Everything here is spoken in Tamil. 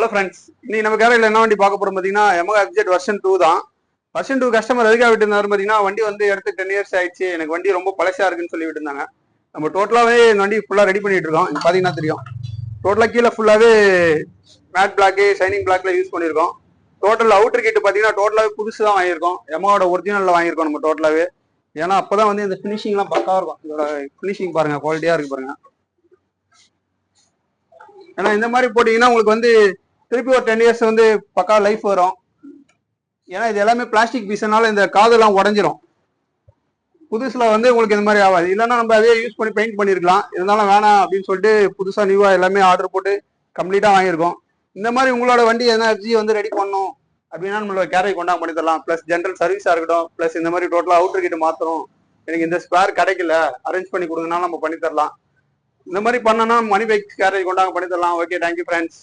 ஹலோ ஃப்ரெண்ட்ஸ், இன்னைக்கு நம்ம கேரளில் என்ன வண்டி பார்க்க போறோம் பார்த்தீங்கன்னா Yamaha FZ வெர்ஷன் 2 தான். வெர்ஷன் 2 கஸ்டமர் எதுக்காக விட்டு இருந்தாரு பார்த்தீங்கன்னா, வண்டி வந்து எடுத்து 10 இயர்ஸ் ஆயிடுச்சு, எனக்கு வண்டி ரொம்ப பழசா இருக்குன்னு சொல்லி விட்டு இருந்தாங்க. நம்ம டோட்டலாவே இந்த வண்டி ஃபுல்லா ரெடி பண்ணிட்டு இருக்கோம். இங்க பாத்தீங்கன்னா தெரியும், டோட்டலா கீழே ஃபுல்லாவே மேட் பிளாக் ஷைனிங் பிளாக்ல யூஸ் பண்ணியிருக்கோம். டோட்டல் அவுட்டர் கிட் பார்த்தீங்கன்னா டோட்டலாவே புதுசு தான் வாங்கியிருக்கோம். Yamaha ஒரிஜினல்ல வாங்கியிருக்கோம் நம்ம டோட்டலாவே. ஏன்னா அப்பதான் வந்து இந்த ஃபினிஷிங்லாம் பக்காவா இருக்கும். இதோட ஃபினிஷிங் பாருங்க, குவாலிட்டியா இருக்கு பாருங்க. ஏன்னா இந்த மாதிரி போட்டீங்கன்னா உங்களுக்கு வந்து திருப்பி ஒரு 10 இயர்ஸ் வந்து பக்கா லைஃப் வரும். ஏன்னா இது எல்லாமே பிளாஸ்டிக் பீஸ்னால இந்த காதெல்லாம் உடஞ்சிரும். புதுசுல வந்து உங்களுக்கு இந்த மாதிரி ஆகாது. இல்லைன்னா நம்ம அதே யூஸ் பண்ணி பெயிண்ட் பண்ணிருக்கலாம். இருந்தாலும் வேணாம் அப்படின்னு சொல்லிட்டு புதுசா நியூவா எல்லாமே ஆர்டர் போட்டு கம்ப்ளீட்டா வாங்கியிருக்கோம். இந்த மாதிரி உங்களோட வண்டி எதனா FZ வந்து ரெடி பண்ணணும் அப்படின்னா நம்மளோட கேரை கொண்டாந்து பண்ணி தரலாம். பிளஸ் ஜென்ரல் சர்வீஸா இருக்கட்டும், பிளஸ் இந்த மாதிரி டோட்டலா அவுட்டர் கிட்ட மாத்தணும், எனக்கு இந்த ஸ்பேர் கிடைக்கல அரேஞ்ச் பண்ணி கொடுங்கனாலும் நம்ம பண்ணி தரலாம். இந்த மாதிரி பண்ணனா மணி பைக் கேரை கொண்டாங்க பண்ணி தரலாம். Okay, thank you friends.